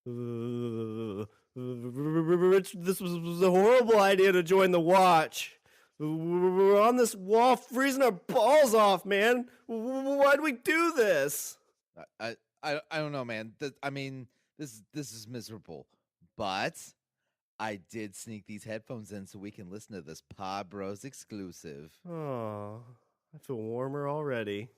Rich, this was a horrible idea to join the watch. We're on this wall freezing our balls off, man. Why'd we do this? I don't know, man. This is miserable. But I did sneak these headphones in so we can listen to this Pod Bros exclusive. Oh, I feel warmer already.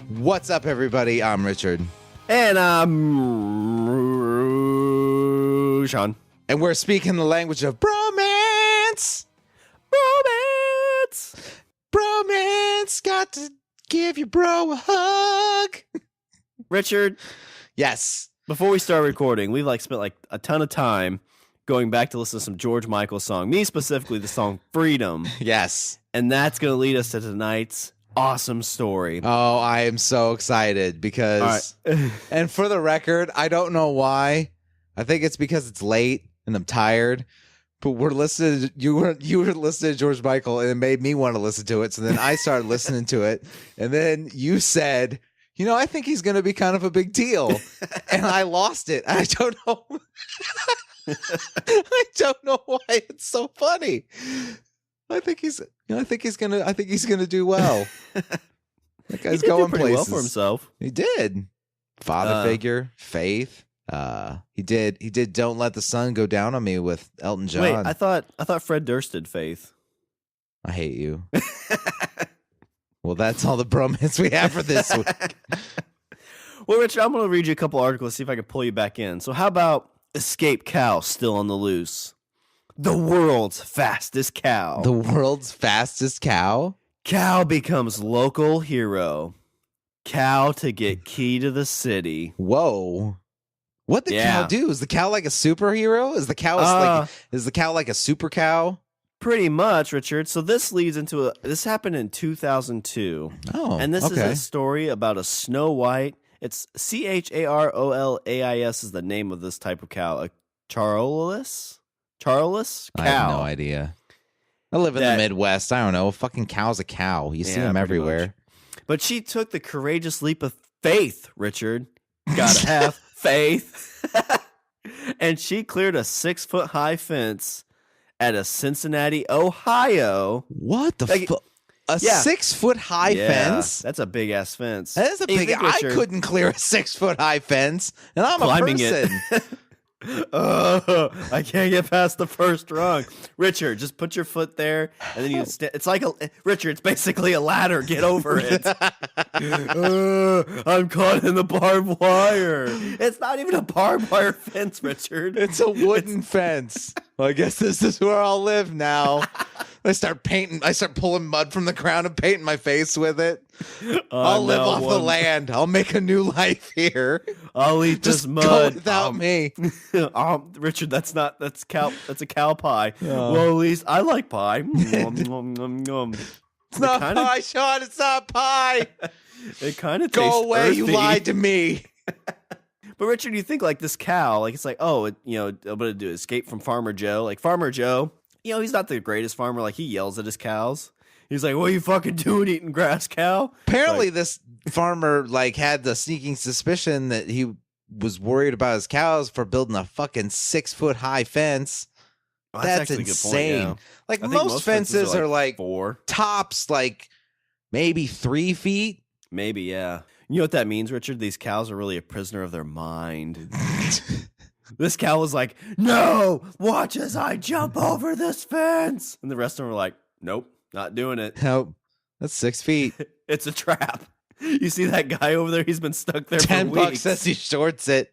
What's up, everybody? I'm Richard. And I'm Shawn. And we're speaking the language of bromance. Bromance. Bromance. Got to give your bro a hug. Richard. Yes. Before we start recording, we've spent a ton of time going back to listen to some George Michael song. Me specifically, the song Freedom. Yes. And that's going to lead us to tonight's awesome story. Oh, I am so excited because, and for the record, I don't know why. I think it's because it's late and I'm tired. But we're listening. You were listening to George Michael, and it made me want to listen to it. So then I started listening to it, and then you said, I think he's going to be kind of a big deal, and I lost it. I don't know. I don't know why it's so funny. I think he's gonna do well. That guy's going pretty places. well for himself. He did. Father figure, faith. He did. Don't let the sun go down on me with Elton John. Wait, I thought Fred Durst did Faith. I hate you. Well, that's all the bromance we have for this week. Well, Richard, I'm going to read you a couple articles, see if I can pull you back in. So how about escaped cow still on the loose? The world's fastest cow. The world's fastest cow? Cow becomes local hero. Cow to get key to the city. Whoa. What did cow do? Is the cow like a superhero? Is the cow is the cow like a super cow? Pretty much, Richard. So this leads into this happened in 2002. Oh, and this is a story about a Snow White. It's Charolais is the name of this type of cow. A Charolais cow. I have no idea. I live in the Midwest. I don't know. A fucking cow's a cow. You see them everywhere. Much. But she took the courageous leap of faith, Richard. Gotta have faith. And she cleared a 6-foot-high fence at a Cincinnati, Ohio. What the fuck? A 6-foot-high fence? That's a big-ass fence. That is a big... I couldn't clear a 6-foot-high fence, and I'm climbing a person. I can't get past the first rung. Richard, just put your foot there, and then you it's like Richard, it's basically a ladder. Get over it. I'm caught in the barbed wire. It's not even a barbed wire fence, Richard. It's a wooden fence. Well, I guess this is where I'll live now. I start pulling mud from the ground and painting my face with it. I'll live off the land. I'll make a new life here. I'll eat this mud. Go without me. Richard, that's a cow pie. Oh. Well, at least I like pie. It's not pie, Shawn. It's not pie. It kind of tastes Go away. earthy. You lied to me. But Richard, you think this cow, it's I'm gonna do escape from Farmer Joe. Like Farmer Joe, he's not the greatest farmer. He yells at his cows. He's like, "What are you fucking doing eating grass, cow?" Apparently, this farmer had the sneaking suspicion that he was worried about his cows for building a fucking 6-foot-high fence. Oh, that's insane. Point, most fences are 4 tops, maybe 3 feet. Maybe, yeah. You know what that means, Richard? These cows are really a prisoner of their mind. This cow was like, "No, watch as I jump over this fence." And the rest of them were like, "Nope, not doing it." Nope, that's 6 feet. It's a trap. You see that guy over there? He's been stuck there for weeks. $10 says he shorts it.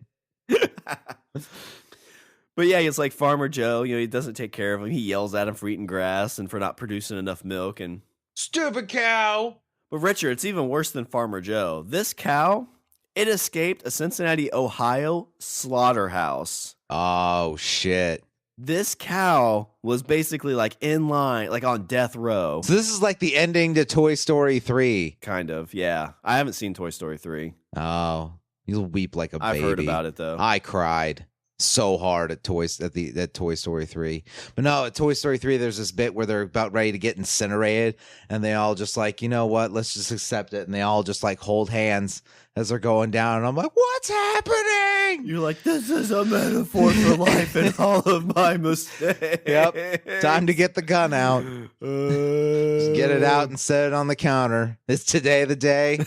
But yeah, it's like Farmer Joe. He doesn't take care of him. He yells at him for eating grass and for not producing enough milk. And stupid cow. But Richard, it's even worse than Farmer Joe. This cow, it escaped a Cincinnati, Ohio slaughterhouse. Oh, shit. This cow was basically in line, on death row. So this is the ending to Toy Story 3. Kind of, yeah. I haven't seen Toy Story 3. Oh, you'll weep like a baby. I've heard about it, though. I cried. so hard at Toy Story 3. But no, at Toy Story 3, there's this bit where they're about ready to get incinerated, and they all just like, you know what? Let's just accept it, and they all just like hold hands as they're going down. And I'm like, what's happening? You're like, this is a metaphor for life and all of my mistakes. Yep. Time to get the gun out. Just get it out and set it on the counter. Is today the day?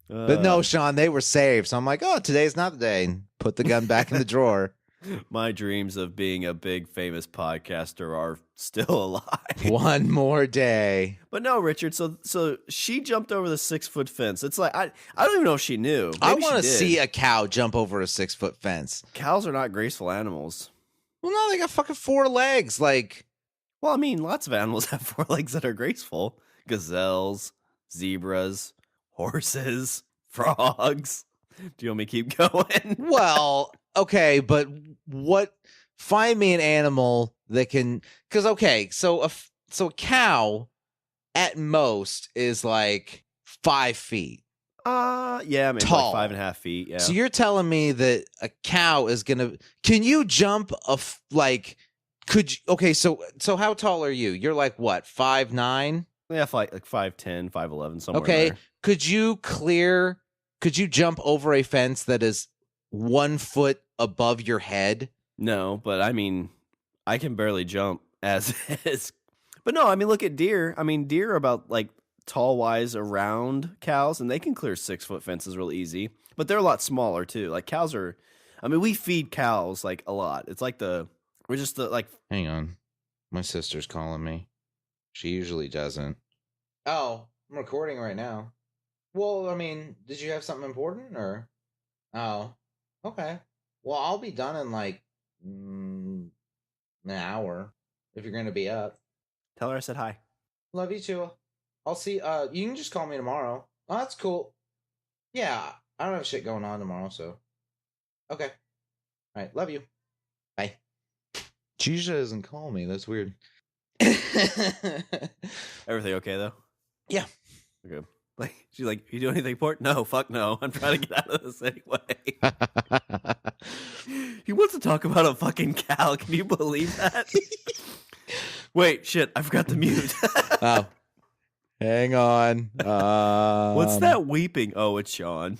But no, Shawn, they were saved. So I'm like, oh, today's not the day. Put the gun back in the drawer. My dreams of being a big famous podcaster are still alive. One more day. But no, Richard. So she jumped over the 6-foot fence. It's like I don't even know if she knew. Maybe I want to see a cow jump over a 6-foot fence. Cows are not graceful animals. Well, no, they got fucking 4 legs. Like, well, I mean, lots of animals have 4 legs that are graceful. Gazelles, zebras, horses, frogs. Do you want me to keep going? Well, okay, but find me an animal that can, because okay, so a cow at most is like 5 feet. Yeah, maybe tall. like 5.5 feet. Yeah. So you're telling me that a cow is gonna? Can you jump Could you? Okay, so how tall are you? You're like what, 5'9"? Yeah, like 5'10", 5'11", somewhere. Okay, there. Could you jump over a fence that is 1 foot above your head? No, but I mean, I can barely jump as is. But no, I mean, look at deer. I mean, deer are about like tall wise around cows, and they can clear 6-foot fences real easy. But they're a lot smaller too. Like cows are. I mean, we feed cows like a lot. It's like we're just like. Hang on, my sister's calling me. She usually doesn't. Oh, I'm recording right now. Well, I mean, did you have something important or? Oh, okay. Well, I'll be done in like an hour if you're going to be up. Tell her I said hi. Love you too. I'll see. You can just call me tomorrow. Oh, that's cool. Yeah, I don't have shit going on tomorrow, so. Okay. All right. Love you. Bye. She usually doesn't call me. That's weird. Everything okay though? Yeah. Okay. Like she's like, you do anything important? No, fuck no. I'm trying to get out of this anyway. He wants to talk about a fucking cow. Can you believe that? Wait, shit, I forgot to mute. Oh. Hang on. What's that weeping? Oh, it's Shawn.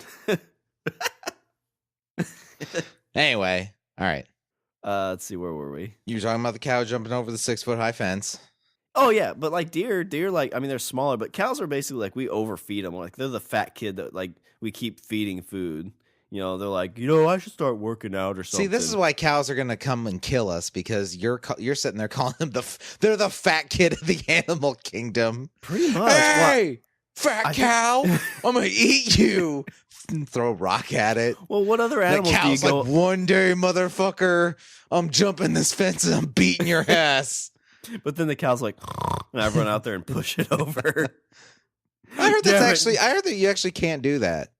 Anyway, all right. Let's see, where were we? You were talking about the cow jumping over the 6-foot high fence. Oh yeah, but like deer, like I mean they're smaller, but cows are basically like we overfeed them. Like they're the fat kid that like we keep feeding food. You know, they're like, I should start working out or something. See, this is why cows are gonna come and kill us because you're sitting there calling them they're the fat kid of the animal kingdom. Pretty much. Hey, fat cow, I'm gonna eat you. Throw a rock at it. Well, what other animals the cow's do you go? Like, one day, motherfucker, I'm jumping this fence and I'm beating your ass. But then the cow's like, and I run out there and push it over. I heard that you actually can't do that.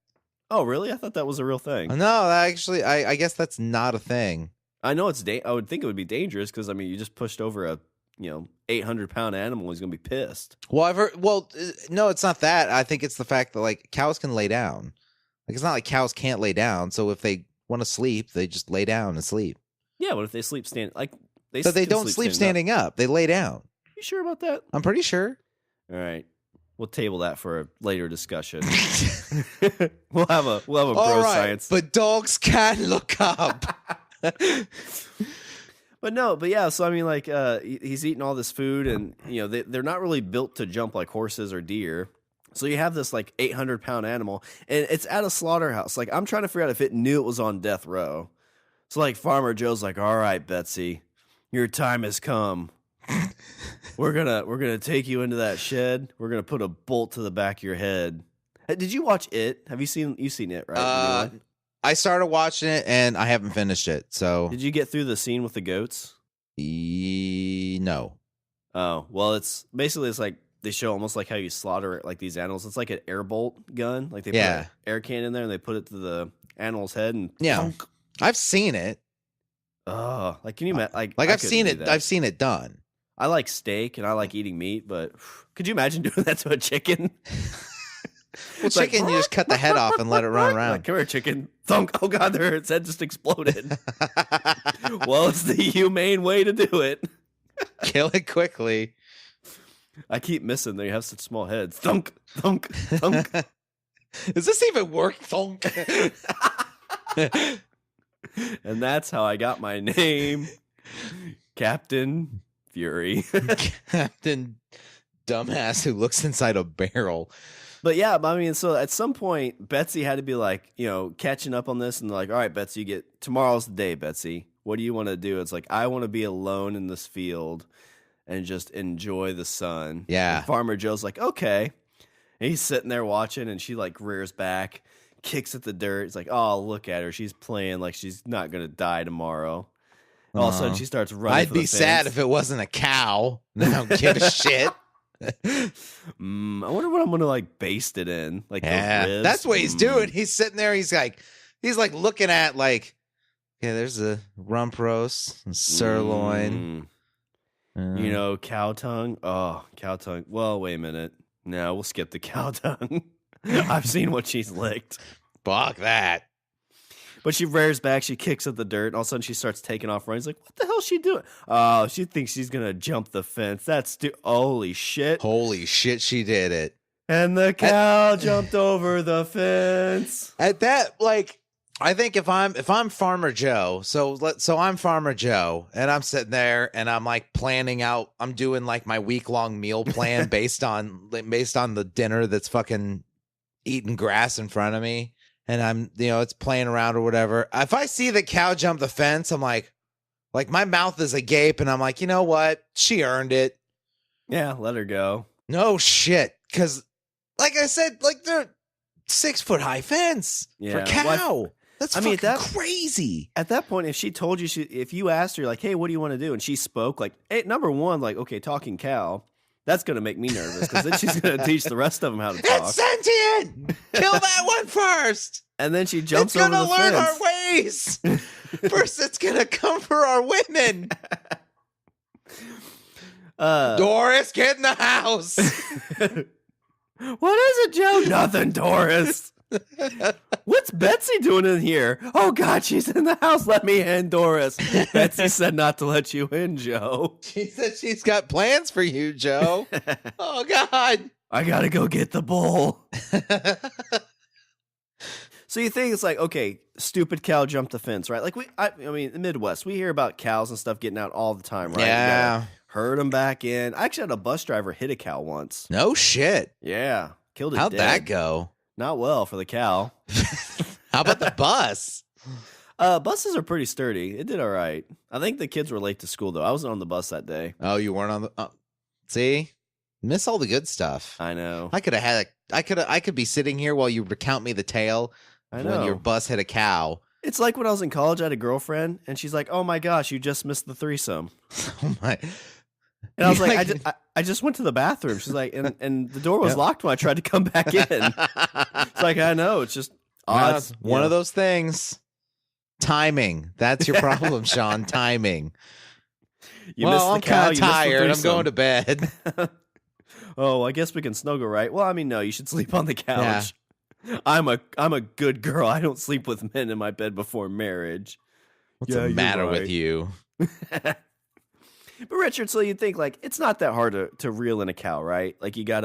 Oh, really? I thought that was a real thing. No, actually, I guess that's not a thing. I know I would think it would be dangerous because I mean, you just pushed over a 800-pound animal. He's gonna be pissed. Well, no, it's not that. I think it's the fact that like cows can lay down. Like it's not like cows can't lay down. So if they want to sleep, they just lay down and sleep. Yeah, what if they sleep standing? Like they don't sleep standing up. They lay down. You sure about that? I'm pretty sure. All right. We'll table that for a later discussion. we'll have a bro science. But dogs can look up. But yeah, so I mean like he's eating all this food and they're not really built to jump like horses or deer. So you have this like 800-pound animal and it's at a slaughterhouse. Like I'm trying to figure out if it knew it was on death row. So like Farmer Joe's like, "All right, Betsy, your time has come. We're gonna take you into that shed. We're gonna put a bolt to the back of your head." Did you watch it? Have you seen it, right? I started watching it and I haven't finished it. So did you get through the scene with the goats? No. Oh, well, it's like they show almost like how you slaughter like these animals. It's like an air bolt gun. Like they put an air can in there and they put it to the animal's head and thunk. I've seen it. Oh, like can you like I've seen it. I've seen it done. I like steak and I like eating meat, but could you imagine doing that to a chicken? Well, chicken, you just cut the head off and let it run around. Like, come here, chicken. Thunk. Oh, God, its head just exploded. Well, it's the humane way to do it. Kill it quickly. I keep missing. They have such small heads. Thunk, thunk, thunk. Does this even work? Thunk. And that's how I got my name, Captain Fury. Captain Dumbass who looks inside a barrel. But yeah, I mean, so at some point, Betsy had to be like, catching up on this, and like, all right, Betsy, tomorrow's the day, Betsy. What do you want to do? It's like, I want to be alone in this field and just enjoy the sun. Yeah. And Farmer Joe's like, okay. And he's sitting there watching, and she like rears back, kicks at the dirt. It's like, oh, look at her. She's playing like she's not going to die tomorrow. And all of a sudden, she starts running. I'd be sad if it wasn't a cow. I don't give a shit. I wonder what I'm gonna like baste it in. Like, those ribs. That's what he's doing. He's sitting there. He's like looking at like, yeah, there's a rump roast, a sirloin. Cow tongue. Oh, cow tongue. Well, wait a minute. No, we'll skip the cow tongue. I've seen what she's licked. Fuck that. But she rears back, she kicks at the dirt, and all of a sudden she starts taking off running. He's like, what the hell is she doing? Oh, she thinks she's going to jump the fence. That's holy shit. Holy shit, she did it. And the cow jumped over the fence. At that, like, I think if I'm Farmer Joe, so I'm Farmer Joe, and I'm sitting there and I'm like planning out, I'm doing like my week-long meal plan based on the dinner that's fucking eating grass in front of me. And I'm, it's playing around or whatever. If I see the cow jump the fence, I'm like my mouth is agape, and I'm like, you know what? She earned it. Yeah, let her go. No shit, because like I said, like they're 6 foot high fence for cow. That's crazy. At that point, if she told you, if you asked her like, hey, what do you want to do? And she spoke like, hey, number one, like, okay, talking cow. That's going to make me nervous because then she's going to teach the rest of them how to talk. It's sentient! Kill that one first! And then she jumps over the fence. It's going to learn our ways! First, it's going to come for our women! Doris, get in the house! What is it, Joe? Nothing, Doris. What's Betsy doing in here? Oh, God, she's in the house. Let me in, Doris. Betsy said not to let you in, Joe. She said she's got plans for you, Joe. Oh, God. I got to go get the bull. So you think it's like, okay, stupid cow jumped the fence, right? Like, I mean, the Midwest, we hear about cows and stuff getting out all the time, right? Yeah. Herd them back in. I actually had a bus driver hit a cow once. No shit. Yeah. Killed it. How'd that go? Not well for the cow. How about the bus? Buses are pretty sturdy. It did all right. I think the kids were late to school, though. I wasn't on the bus that day. Oh, you weren't on the... see? Miss all the good stuff. I know. I could be sitting here while you recount me the tale when your bus hit a cow. It's like when I was in college, I had a girlfriend, and she's like, oh, my gosh, you just missed the threesome. Oh, my... And I was like, I just went to the bathroom. She's like, and the door was locked when I tried to come back in. It's like, I know. It's just odd. One of those things. Timing. That's your problem, Shawn. Timing. I'm kind of tired. I'm going to bed. Oh, I guess we can snuggle, right? Well, I mean, no, you should sleep on the couch. Yeah. I'm a good girl. I don't sleep with men in my bed before marriage. What's the matter with you? But Richard, so you think like it's not that hard to reel in a cow, right? Like you get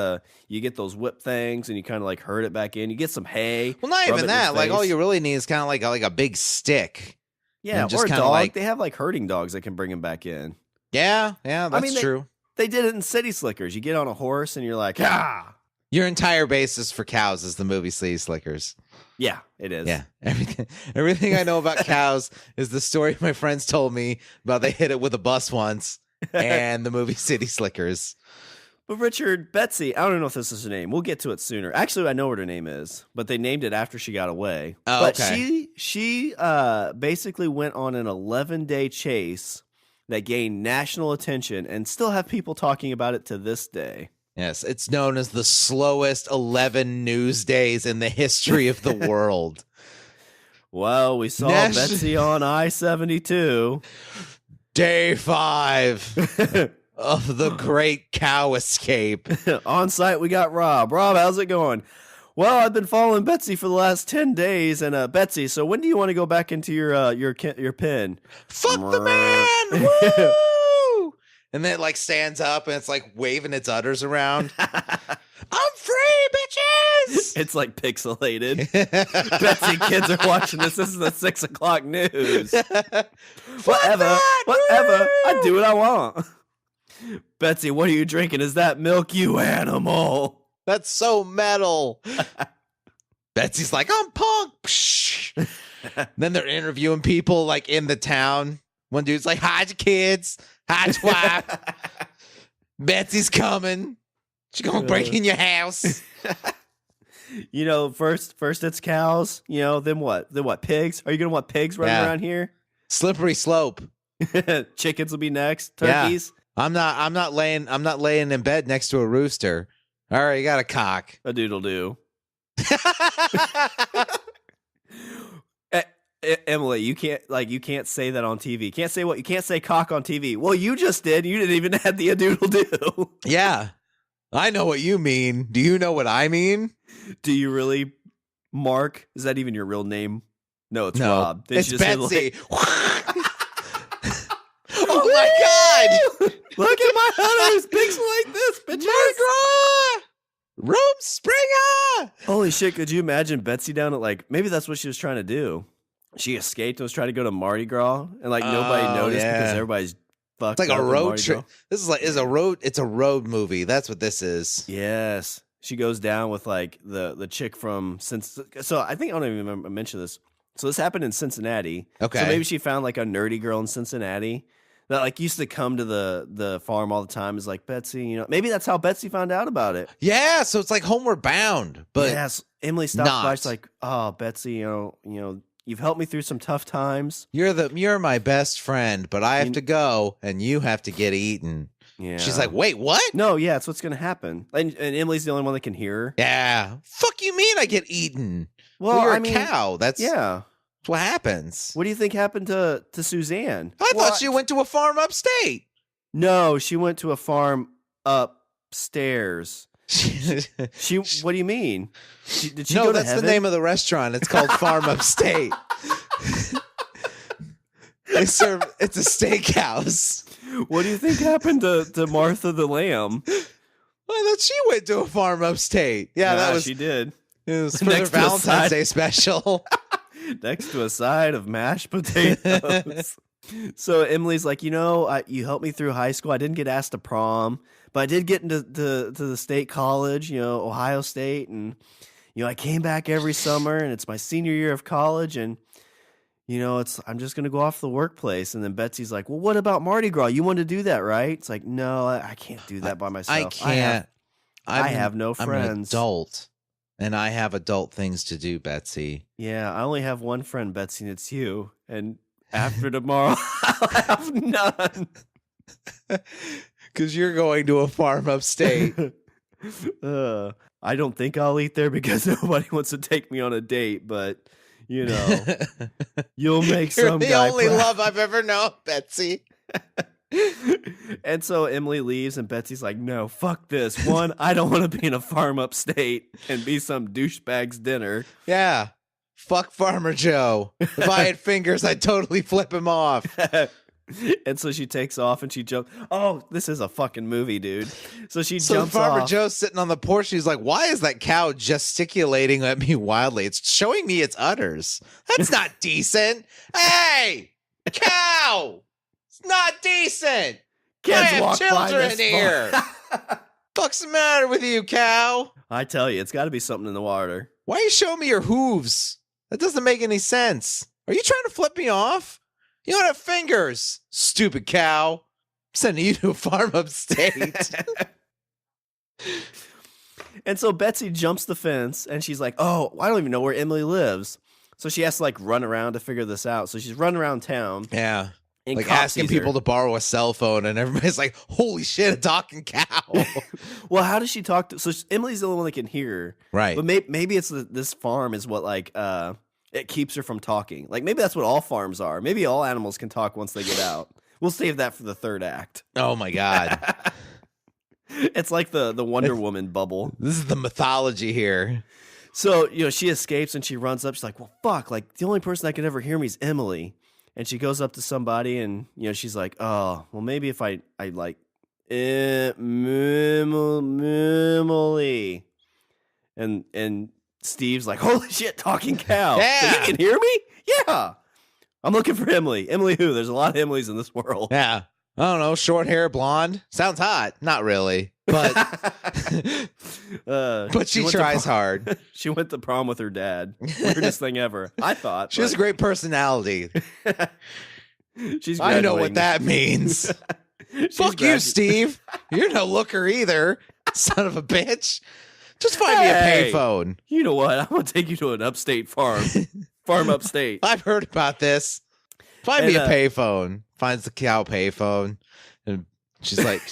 those whip things and you kind of like herd it back in. You get some hay. Well, not even that. Like all you really need is kind of like a big stick. Yeah, or a dog. They have like herding dogs that can bring them back in. Yeah, that's true. They did it in City Slickers. You get on a horse and you're like, ah. Your entire basis for cows is the movie City Slickers. Yeah, it is. Yeah, everything I know about cows is the story my friends told me about. They hit it with a bus once, and the movie City Slickers. But Richard, Betsy, I don't know if this is her name. We'll get to it sooner. Actually, I know what her name is, but they named it after she got away. Oh, but okay. She basically went on an 11-day chase that gained national attention and still have people talking about it to this day. Yes, it's known as the slowest 11 news days in the history of the world. Well, we saw Betsy on I-72. Day 5 of the great cow escape. On site, we got Rob. Rob, how's it going? Well, I've been following Betsy for the last 10 days, and Betsy, so when do you want to go back into your pen? Fuck the man! Woo! And then it like stands up and it's like waving its udders around. I'm free, bitches! It's like pixelated. Betsy, kids are watching this. This is the 6 o'clock news. Whatever. I do what I want. Betsy, what are you drinking? Is that milk, you animal? That's so metal. Betsy's like, I'm punk. Then they're interviewing people like in the town. One dude's like, hide your kids. Hide your wife. Betsy's coming. She's going to break in your house. You know, first it's cows. You know, then what? Then what? Pigs? Are you going to want pigs running around here? Slippery slope. Chickens will be next. Turkeys. Yeah. I'm not laying in bed next to a rooster. All right, you got a cock. A doodle do. Emily, you can't say that on TV. You can't say cock on TV. Well, you just did. You didn't even have the a doodle do. Yeah. I know what you mean. Do you know what I mean? Do you really, Mark? Is that even your real name? No, it's Rob. It's Betsy. Oh my God! Look at my udders pixelate this, bitches. Margaret! Rome Springer! Holy shit, could you imagine Betsy down at like, maybe that's what she was trying to do. She escaped and was trying to go to Mardi Gras, and like nobody noticed because everybody's fucked. It's like a road trip. This is a road. It's a road movie. That's what this is. Yes, she goes down with like the chick from So I think I don't even remember mention this. So this happened in Cincinnati. Okay, so maybe she found like a nerdy girl in Cincinnati that like used to come to the farm all the time. Is like, Betsy, you know, maybe that's how Betsy found out about it. Yeah, so it's like Homeward Bound, but yes, Emily stopped by. She's like, oh, Betsy, you know. You've helped me through some tough times. You're my best friend, but I have to go, and you have to get eaten. Yeah. She's like, wait, what? No, yeah, it's what's going to happen. And Emily's the only one that can hear her. Yeah. Fuck you mean I get eaten? Well, you're a cow. That's what happens. What do you think happened to Suzanne? I thought she went to a farm upstate. No, she went to a farm upstairs. She what do you mean? Did she go to that's heaven? The name of the restaurant. It's called Farm Upstate. It's a steakhouse. What do you think happened to Martha the lamb? I thought she went to a farm upstate. Yeah, she did. It was for their Valentine's Day special. Next to a side of mashed potatoes. So Emily's like, you know, you helped me through high school. I didn't get asked to prom, but I did get into the state college, you know, Ohio State. And, you know, I came back every summer and it's my senior year of college. And, you know, I'm just going to go off the workplace. And then Betsy's like, well, what about Mardi Gras? You want to do that, right? It's like, no, I can't do that by myself. I can't. I have no friends. I'm an adult and I have adult things to do, Betsy. Yeah, I only have one friend, Betsy, and it's you. And after tomorrow, I'll have none. Because you're going to a farm upstate. I don't think I'll eat there because nobody wants to take me on a date, but, you know, you'll make some guy You're the only love I've ever known, Betsy. And so Emily leaves, and Betsy's like, no, fuck this. One, I don't want to be in a farm upstate and be some douchebag's dinner. Yeah. Fuck Farmer Joe. If I had fingers, I'd totally flip him off. And so she takes off and she jumps. Oh, this is a fucking movie, dude. So jumps Farmer off. Joe's sitting on the porch. She's like, why is that cow gesticulating at me wildly? It's showing me its udders. That's not decent. Hey, cow. It's not decent. Kids I have walk by children this here. Fuck's the matter with you, cow? I tell you, it's got to be something in the water. Why are you showing me your hooves? That doesn't make any sense. Are you trying to flip me off? You don't have fingers, stupid cow. I'm sending you to a farm upstate. And so Betsy jumps the fence and she's like, oh, I don't even know where Emily lives. So she has to like run around to figure this out. So she's running around town. Yeah. And like asking people to borrow a cell phone, and everybody's like, holy shit, a talking cow. Well, how does she talk to? So Emily's the only one that can hear her. Right. But maybe it's this farm is what like it keeps her from talking. Like maybe that's what all farms are. Maybe all animals can talk once they get out. We'll save that for the third act. Oh my God. It's like the Wonder Woman bubble. This is the mythology here. So, she escapes and she runs up. She's like, well, fuck. Like, the only person that can ever hear me is Emily. And she goes up to somebody and, she's like, oh, well, maybe if I like, Emily. And Steve's like, holy shit, talking cow. Yeah. So he can hear me? Yeah. I'm looking for Emily. Emily who? There's a lot of Emilys in this world. Yeah. I don't know. Short hair, blonde. Sounds hot. Not really. But but she tries hard. She went to prom with her dad. Weirdest thing ever. I thought. She has a great personality. I know what that means. Fuck you, Steve. You're no looker either, son of a bitch. Just find me a payphone. You know what? I'm going to take you to an upstate farm. Farm upstate. I've heard about this. Find me a payphone. Finds the cow payphone. And she's like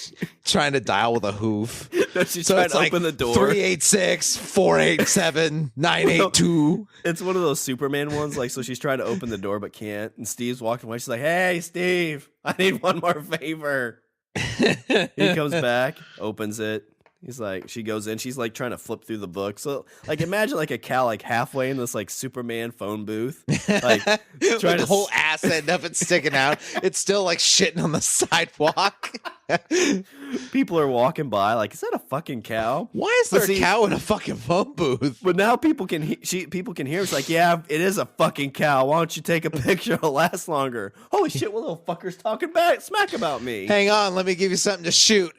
trying to dial with a hoof. No, she's trying to open the door. 386-487-982. It's one of those Superman ones. Like, so she's trying to open the door but can't. And Steve's walking away. She's like, hey, Steve, I need one more favor. He comes back, opens it. He's like, she goes in. She's like trying to flip through the book. So, like, imagine like a cow like halfway in this like Superman phone booth, like trying the whole ass end of it sticking out. It's still like shitting on the sidewalk. People are walking by, like, is that a fucking cow? Why is there a cow in a fucking phone booth? But now people can hear. It's like, yeah, it is a fucking cow. Why don't you take a picture? It'll last longer. Holy shit! What little fucker's talking smack about me? Hang on, let me give you something to shoot.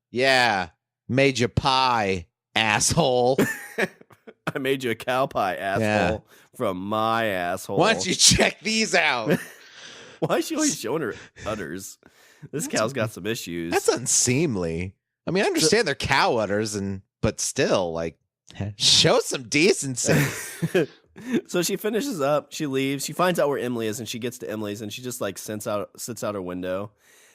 Yeah, made you pie, asshole. I made you a cow pie, asshole, from my asshole. Why don't you check these out? Why is she always showing her udders? This cow's got some issues. That's unseemly. I mean, I understand they're cow udders, but still, like, show some decency. So she finishes up. She leaves. She finds out where Emily is, and she gets to Emily's, and she just like sits out her window,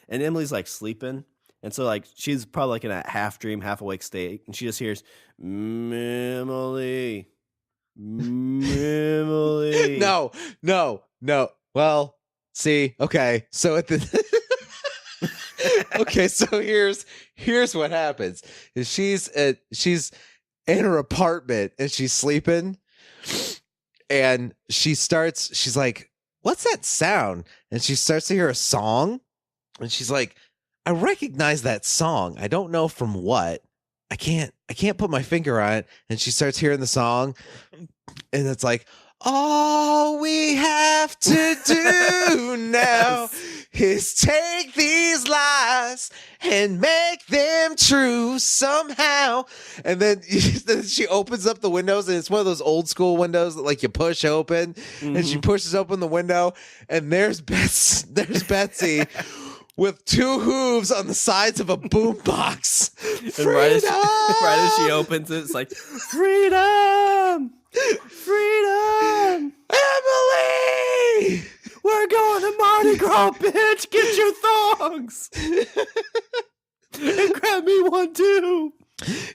and Emily's like sleeping. And so, like, she's probably like in a half dream, half awake state, and she just hears, Emily. No. Well, see, okay. So so here's what happens. Is she's in her apartment and she's sleeping, and she's like, what's that sound? And she starts to hear a song, and she's like, I recognize that song. I don't know from what. I can't put my finger on it. And she starts hearing the song, and it's like, all we have to do now is take these lies and make them true somehow. And then she opens up the windows, and it's one of those old school windows that like you push open, and she pushes open the window, and there's Betsy with two hooves on the sides of a boombox. And right as she opens it, it's like, freedom! Freedom! Emily! We're going to Mardi Gras, bitch! Get your thongs! And grab me one, too!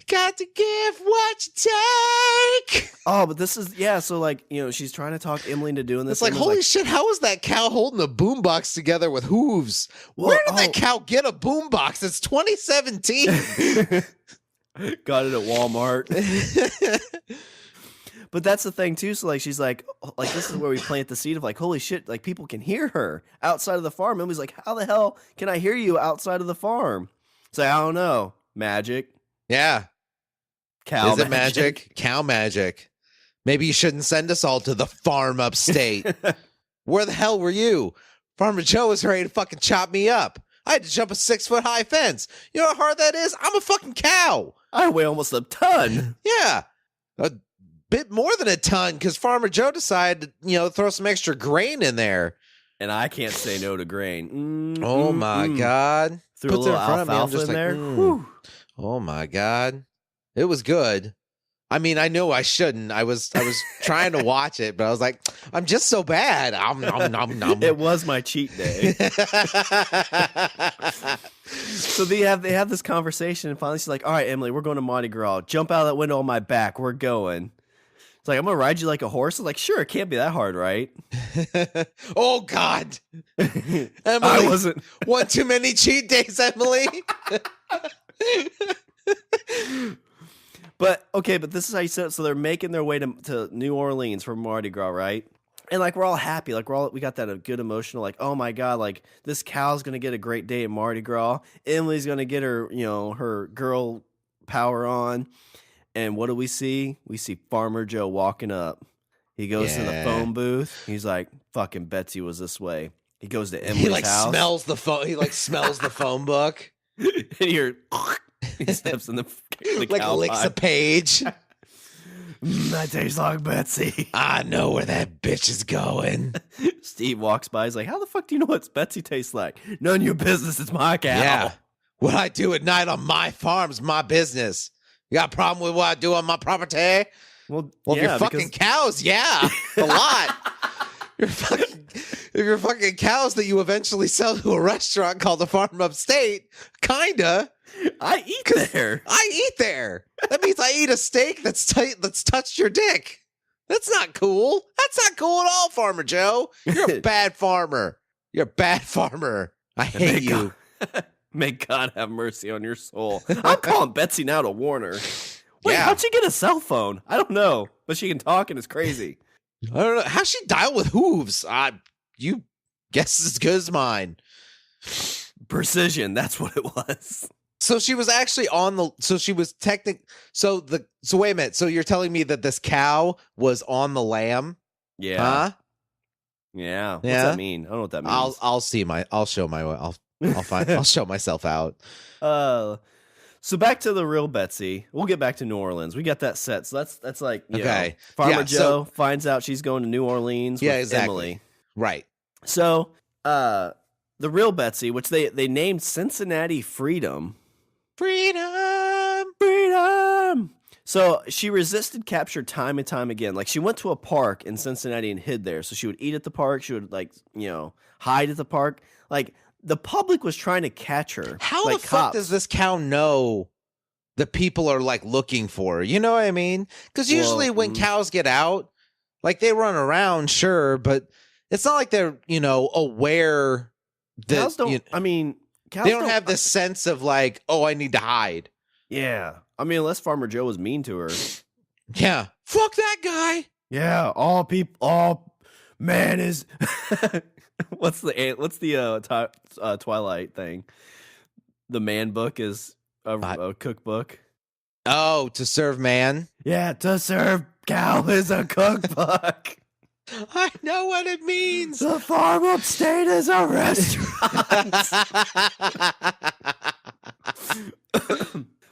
Got to give what you take! Oh, but this is, so like, she's trying to talk Emily into doing this. It's like, holy shit, how is that cow holding a boombox together with hooves? Where did that cow get a boombox? It's 2017. Got it at Walmart. But that's the thing too. So like, she's like this is where we plant the seed of like, holy shit, like people can hear her outside of the farm. Emily's like, how the hell can I hear you outside of the farm? So I don't know. Magic. Yeah. Cow Is it magic? Cow magic. Maybe you shouldn't send us all to the farm upstate. Where the hell were you? Farmer Joe was ready to fucking chop me up. I had to jump a 6-foot high fence. You know how hard that is? I'm a fucking cow. I weigh almost a ton. Yeah. A bit more than a ton, because Farmer Joe decided to, throw some extra grain in there. And I can't say no to grain. Oh my God. Threw a little alfalfa in there. Oh my God. It was good. I mean, I knew I shouldn't. I was trying to watch it, but I was like, I'm just so bad. It was my cheat day. So they have this conversation, and finally she's like, all right, Emily, we're going to Mardi Gras. Jump out of that window on my back. We're going. It's like, I'm going to ride you like a horse. I'm like, sure, it can't be that hard, right? Oh, God. Emily, I wasn't. One too many cheat days, Emily. But this is how you set it. So they're making their way to New Orleans for Mardi Gras, right? And like we're all happy, like we got that good emotional, like, oh my god, like this cow's gonna get a great day at Mardi Gras. Emily's gonna get her, her girl power on. And what do we see? We see Farmer Joe walking up. He goes to the phone booth. He's like, "Fucking Betsy was this way." He goes to Emily's house. Smells the phone. He smells the phone book. And he steps in the cow licks pie. a page. That tastes like Betsy. I know where that bitch is going. Steve walks by. He's like, "How the fuck do you know what Betsy tastes like?" "None of your business. It's my cow." Yeah. What I do at night on my farm's my business. You got a problem with what I do on my property? Well, if you're fucking cows, a lot. If you're fucking cows that you eventually sell to a restaurant called the Farm Upstate, kinda. I eat there. That means I eat a steak that's touched your dick. That's not cool. That's not cool at all, Farmer Joe. You're a bad farmer. I hate you. May God have mercy on your soul. I'm calling Betsy now to warn her. Wait, how'd she get a cell phone? I don't know, but she can talk and it's crazy. I don't know. How'd she dial with hooves? You guess as good as mine. Precision, that's what it was. So she was actually so wait a minute. So you're telling me that this cow was on the lamb? Yeah. Huh? Yeah. What's that mean? I don't know what that means. I'll show myself out. So back to the real Betsy. We'll get back to New Orleans. We got that set. So that's like, okay. Farmer Joe finds out she's going to New Orleans with Emily. Right. So, the real Betsy, which they named Cincinnati Freedom. Freedom. So she resisted capture time and time again. Like she went to a park in Cincinnati and hid there. So she would eat at the park. She would hide at the park. Like the public was trying to catch her. How like the fuck does this cow know that people are like looking for her? You know what I mean? Because usually when cows get out, like they run around, sure, but it's not like they're, aware that cows don't. Cows they don't have this sense of like, oh, I need to hide. Yeah. Unless Farmer Joe was mean to her. Yeah. Fuck that guy. Yeah. All man is. What's the Twilight thing? The man book is a cookbook. Oh, to serve man? Yeah, to serve cow is a cookbook. I know what it means. The Farm Upstate is a restaurant.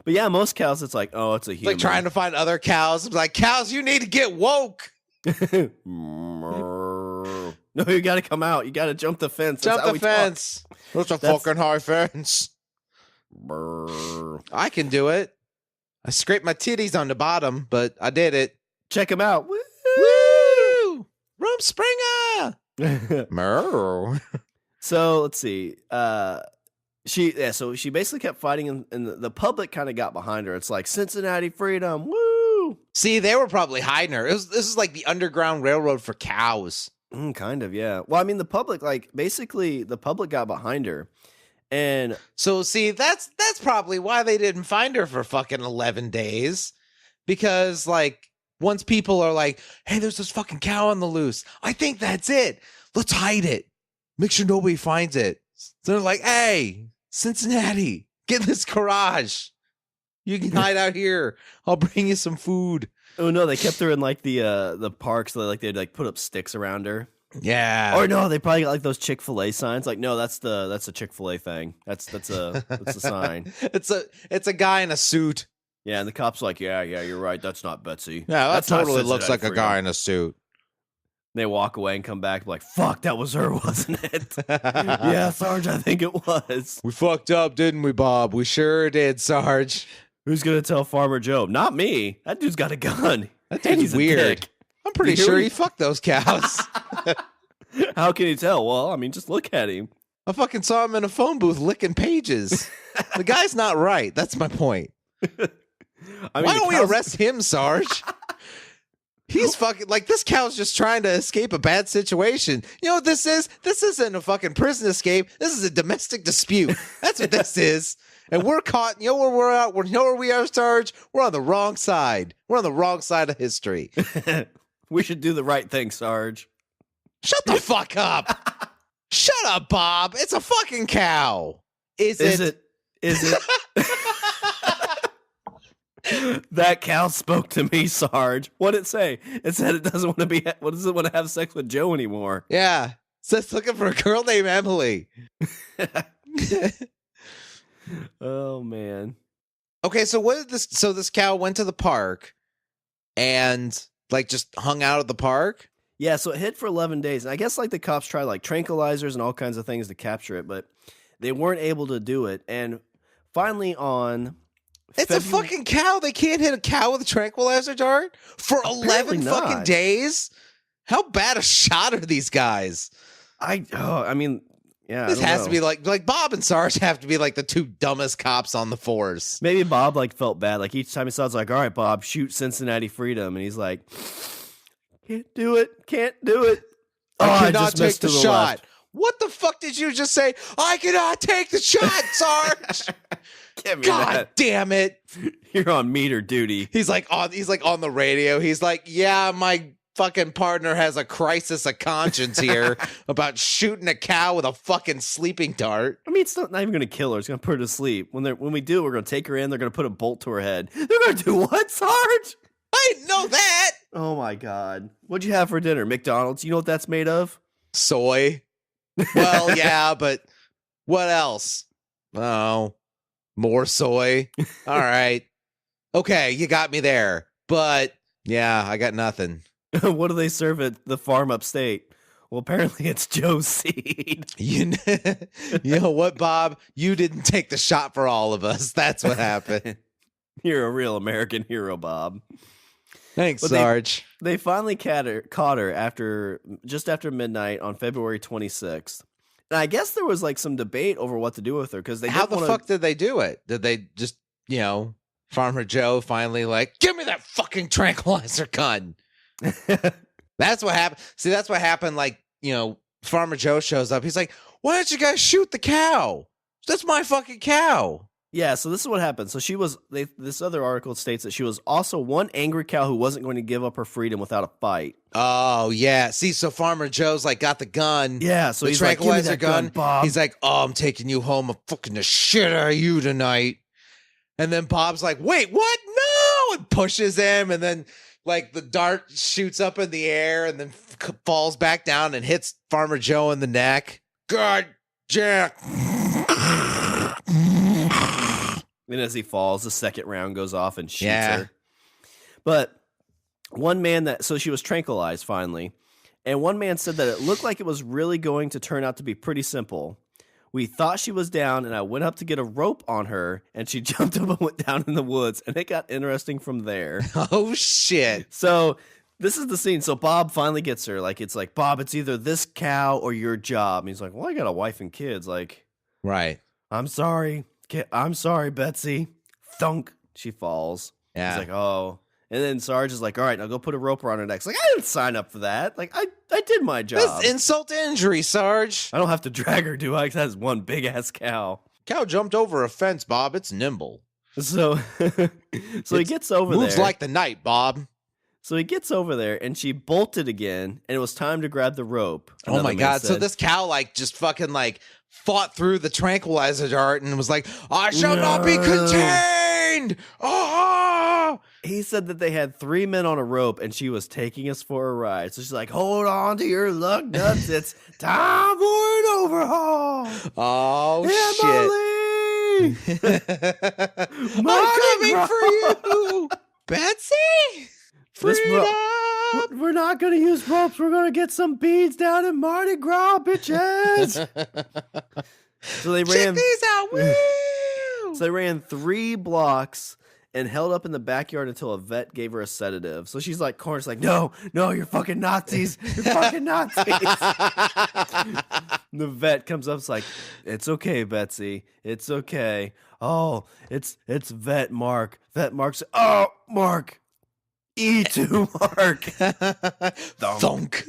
But yeah, most cows, it's like, oh, it's a human. Like trying to find other cows. It's like, cows, you need to get woke. No, you got to come out. You got to jump the fence. Jump the fence. That's a fucking high fence. I can do it. I scraped my titties on the bottom, but I did it. Check them out. Woo! Rump Springer. So let's see. She basically kept fighting, and the public kind of got behind her. It's like Cincinnati Freedom, woo! See, they were probably hiding her. This is like the Underground Railroad for cows. Kind of, yeah. Well, the public, the public got behind her, and so see, that's probably why they didn't find her for fucking 11 days, because like once people are like, hey, there's this fucking cow on the loose. I think that's it. Let's hide it. Make sure nobody finds it. So they're like, hey, Cincinnati, get in this garage. You can hide out here. I'll bring you some food. Oh no, they kept her in like the park, so they'd put up sticks around her. Yeah. Or no, they probably got like those Chick-fil-A signs. Like, no, that's a Chick-fil-A thing. That's a sign. It's a guy in a suit. Yeah, and the cop's like, yeah, you're right. That's not Betsy. Yeah, that totally looks like a guy in a suit. They walk away and come back like, fuck, that was her, wasn't it? Yeah, Sarge, I think it was. We fucked up, didn't we, Bob? We sure did, Sarge. Who's going to tell Farmer Joe? Not me. That dude's got a gun. That dude's weird. I'm pretty sure he fucked those cows. How can you tell? Well, just look at him. I fucking saw him in a phone booth licking pages. The guy's not right. That's my point. Why don't we arrest him, Sarge? He's fucking like, this cow's just trying to escape a bad situation. You know what this is? This isn't a fucking prison escape. This is a domestic dispute. That's what this is. And we're caught. You know where we're at? You know where we are, Sarge? We're on the wrong side. We're on the wrong side of history. We should do the right thing, Sarge. Shut the fuck up. Shut up, Bob. It's a fucking cow. Is it? Is it? That cow spoke to me, Sarge. What'd it say? It said it doesn't want to be. What does it want to have sex with Joe anymore? Yeah. So it's looking for a girl named Emily. Oh man. Okay, so what did this? So this cow went to the park, and like just hung out at the park. Yeah, so it hid for 11 days. And I guess like the cops tried like tranquilizers and all kinds of things to capture it, but they weren't able to do it. And finally on It's a fucking cow. They can't hit a cow with a tranquilizer dart for 11 fucking days. How bad a shot are these guys? I mean, yeah. This has to be like Bob and Sarge have to be like the two dumbest cops on the force. Maybe Bob like felt bad. Like each time he saw it's like, all right, Bob, shoot Cincinnati Freedom. And he's like, can't do it. Can't do it. I cannot take the shot. Left. What the fuck did you just say? I cannot take the shot, Sarge. God damn it. You're on meter duty. He's like on the radio. He's like, yeah, my fucking partner has a crisis of conscience here about shooting a cow with a fucking sleeping dart. I mean, it's not even going to kill her. It's going to put her to sleep. When we do, we're going to take her in. They're going to put a bolt to her head. They're going to do what, Sarge? I didn't know that. Oh, my God. What'd you have for dinner? McDonald's? You know what that's made of? Soy. Well, yeah, but what else? Oh, more soy. All right. Okay, you got me there. But, yeah, I got nothing. What do they serve at the farm upstate? Well, apparently it's Joe's seed. You know what, Bob? You didn't take the shot for all of us. That's what happened. You're a real American hero, Bob. Thanks, Sarge. They finally caught her just after midnight on February 26th. And I guess there was like some debate over what to do with her because they How the fuck did they do it? Did they just, Farmer Joe finally like, give me that fucking tranquilizer gun? That's what happened. See, that's what happened. Like, Farmer Joe shows up. He's like, why don't you guys shoot the cow? That's my fucking cow. Yeah, so this is what happened. So this other article states that she was also one angry cow who wasn't going to give up her freedom without a fight. Oh, yeah. See, so Farmer Joe's like got the gun. Yeah, so he's like, give me that gun, Bob. He's like, oh, I'm taking you home. I'm fucking the shit out of you tonight. And then Bob's like, wait, what? No! And pushes him. And then like the dart shoots up in the air and then falls back down and hits Farmer Joe in the neck. God, Jack. And as he falls, the second round goes off and shoots her. But one man so she was tranquilized finally. And one man said that it looked like it was really going to turn out to be pretty simple. We thought she was down and I went up to get a rope on her and she jumped up and went down in the woods and it got interesting from there. Oh shit. So this is the scene. So Bob finally gets her. Like, it's like, Bob, it's either this cow or your job. And he's like, well, I got a wife and kids. Like, right. I'm sorry, Betsy. Thunk. She falls. Yeah. He's like, oh. And then Sarge is like, all right, now go put a rope around her neck. It's like, I didn't sign up for that. Like, I did my job. That's insult to injury, Sarge. I don't have to drag her, do I? 'Cause that's one big-ass cow. Cow jumped over a fence, Bob. It's nimble. So he gets over there. Moves like the night, Bob. So he gets over there, and she bolted again, and it was time to grab the rope. Oh, my God. So this cow, like, just fucking, like, fought through the tranquilizer dart and was like, I shall not be contained! Ah! He said that they had 3 men on a rope, and she was taking us for a ride. So she's like, hold on to your lug nuts. It's time for an overhaul. Oh, shit. I'm coming for you, Betsy! Freedom! We're not going to use ropes. We're going to get some beads down in Mardi Gras, bitches. So they ran. Check these out. Woo! So they ran 3 blocks and held up in the backyard until a vet gave her a sedative. So she's like, corners like, no, you're fucking Nazis. You're fucking Nazis. The vet comes up, it's like, it's okay, Betsy. It's okay. Oh, it's Vet Mark. Vet Mark's, oh, Mark. E2 Mark. Thunk.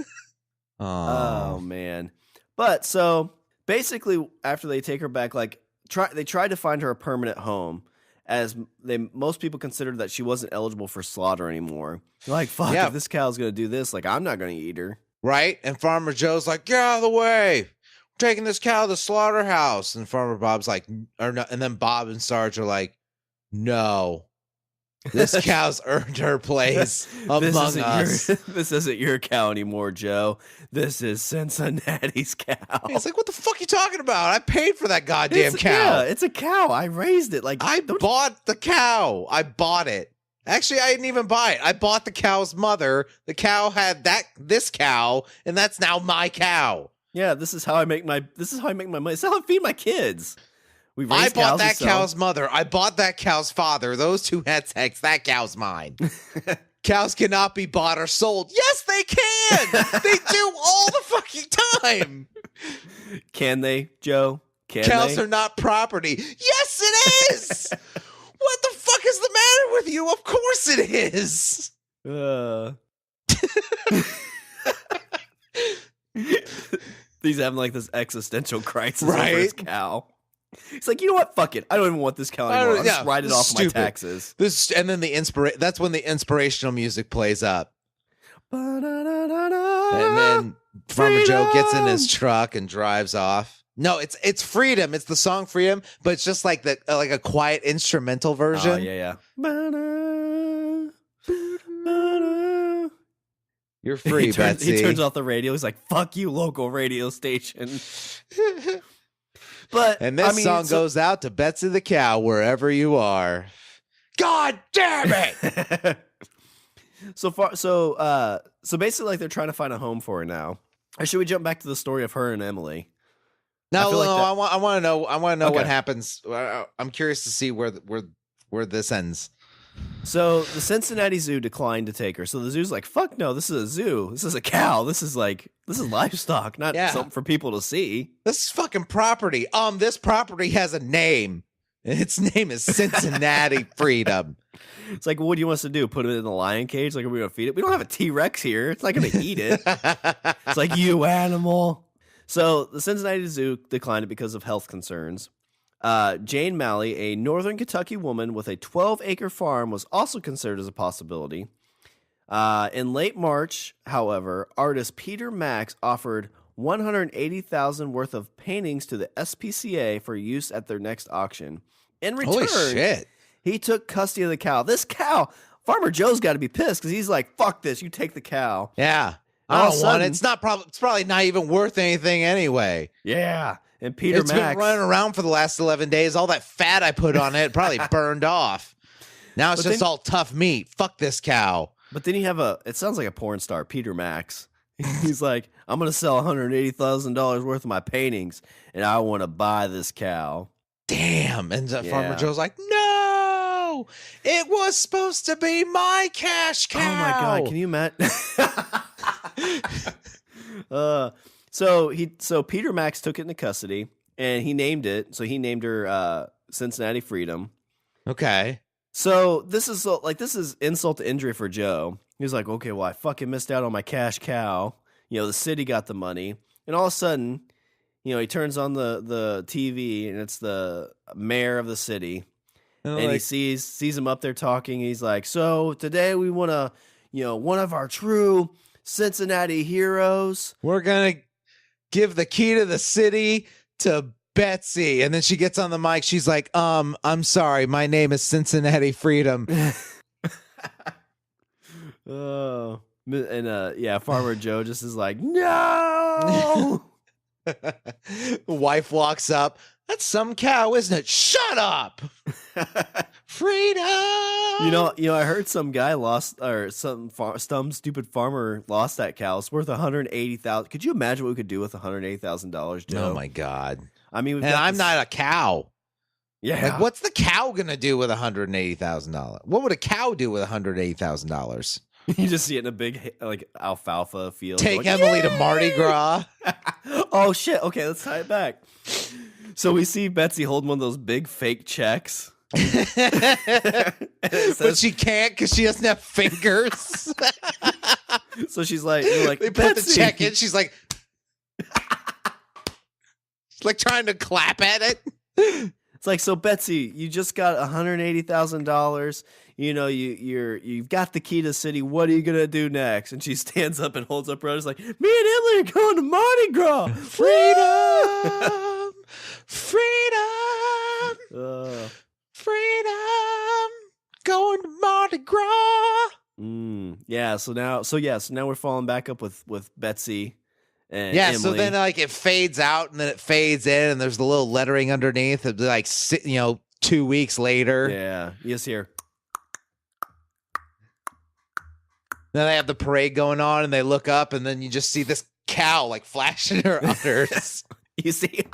Oh man. But so basically after they take her back, like they tried to find her a permanent home, as most people considered that she wasn't eligible for slaughter anymore. They're like, fuck, if this cow's gonna do this, like I'm not gonna eat her. Right? And Farmer Joe's like, get out of the way. We're taking this cow to the slaughterhouse. And Farmer Bob's like, or no, and then Bob and Sarge are like, no. This cow's earned her place among us. This isn't your cow anymore, Joe. This is Cincinnati's cow. It's like, what the fuck are you talking about? I paid for that goddamn cow. Yeah, it's a cow. I raised it. Like I bought the cow. I bought it. Actually, I didn't even buy it. I bought the cow's mother. The cow had this cow, and that's now my cow. Yeah, this is how I make my money. This is how I feed my kids. I bought that cow's mother. I bought that cow's father. Those two had sex. That cow's mine. Cows cannot be bought or sold. Yes, they can. They do all the fucking time. Can they, Joe? Cows are not property. Yes, it is. What the fuck is the matter with you? Of course it is. He's having like this existential crisis right? over his cow. He's like, you know what? Fuck it. I don't even want this cow anymore. I'll just write it off my taxes. And then that's when the inspirational music plays up. And then Farmer Joe gets in his truck and drives off. No, it's Freedom. It's the song Freedom, but it's just like a quiet instrumental version. Oh, yeah. You're free, Betsy. He turns off the radio. He's like, fuck you, local radio station. And this song goes out to Betsy the Cow, wherever you are. God damn it! So basically, like they're trying to find a home for her now. Or should we jump back to the story of her and Emily? No, I want to know. I want to know what happens. I'm curious to see where this ends. So the Cincinnati Zoo declined to take her. So the zoo's like, fuck no, this is a zoo. This is a cow. This is livestock, not something for people to see. This is fucking property. This property has a name. Its name is Cincinnati Freedom. It's like, well, what do you want us to do? Put it in the lion cage? Like, are we going to feed it? We don't have a T-Rex here. It's not going to eat it. It's like, you animal. So the Cincinnati Zoo declined it because of health concerns. Jane Malley, a northern Kentucky woman with a 12-acre farm, was also considered as a possibility. In late March, however, artist Peter Max offered $180,000 worth of paintings to the SPCA for use at their next auction. In return, holy shit, he took custody of the cow. This cow, Farmer Joe's got to be pissed because he's like, "Fuck this! You take the cow." Yeah, I don't want it. It's probably not even worth anything anyway. Yeah. And Peter Max, been running around for the last 11 days. All that fat I put on it probably burned off. Now it's just all tough meat. Fuck this cow. But then you have it sounds like a porn star, Peter Max. He's like, I'm going to sell $180,000 worth of my paintings, and I want to buy this cow. Damn. And Farmer Joe's like, no, it was supposed to be my cash cow. Oh, my God. Can you imagine? So Peter Max took it into custody, and he named it. So he named her Cincinnati Freedom. Okay. So this is insult to injury for Joe. He was like, okay, well, I fucking missed out on my cash cow. You know, the city got the money, and all of a sudden, you know, he turns on the TV, and it's the mayor of the city, and he sees him up there talking. He's like, so today we want to, you know, one of our true Cincinnati heroes. We're gonna give the key to the city to Betsy. And then she gets on the mic. She's like, I'm sorry. My name is Cincinnati Freedom. Oh, and Farmer Joe just is like, no. The wife walks up. That's some cow, isn't it? Shut up. Freedom. You know, I heard some guy lost, or some stupid farmer lost that cow. It's worth $180,000. Could you imagine what we could do with $180,000, Joe? Oh my God. I mean, I'm not a cow. Yeah. Like, what's the cow gonna do with $180,000? What would a cow do with $180,000? You just see it in a big alfalfa field. Take Emily to Mardi Gras. Oh shit! Okay, let's tie it back. So we see Betsy holding one of those big fake checks. But she can't because she doesn't have fingers. So she's like, you're like, They put the Betsy. check in. She's like trying to clap at it. It's like, so Betsy, you just got $180,000. You know, you've got the key to the city. What are you gonna do next? And she stands up and holds up her arms like, me and Emily are going to Mardi Gras. Freedom, freedom, going to Mardi Gras. Yeah. So now we're falling back up with Betsy. And yeah, Emily. so then like it fades out and then it fades in and there's the little lettering underneath. It'd be like 2 weeks later. Yeah, you just hear. Then they have the parade going on and they look up and then you just see this cow like flashing her udders. You see,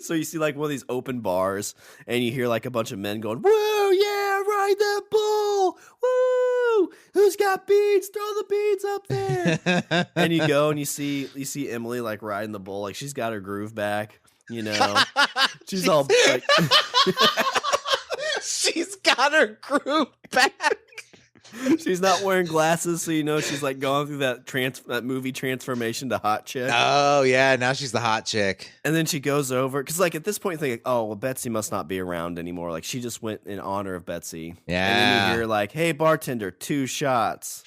so you see like one of these open bars and you hear like a bunch of men going, woo, yeah, ride that bull, woo, who's got beads, throw the beads up there. And you go and you see Emily like riding the bull, like she's got her groove back, you know, she's all like she's got her groove back. She's not wearing glasses, so you know she's like going through that movie transformation to hot chick. Oh yeah, now she's the hot chick. And then she goes over because like at this point, you think, oh well, Betsy must not be around anymore. Like she just went in honor of Betsy. Yeah. And then you hear like, hey bartender, 2 shots.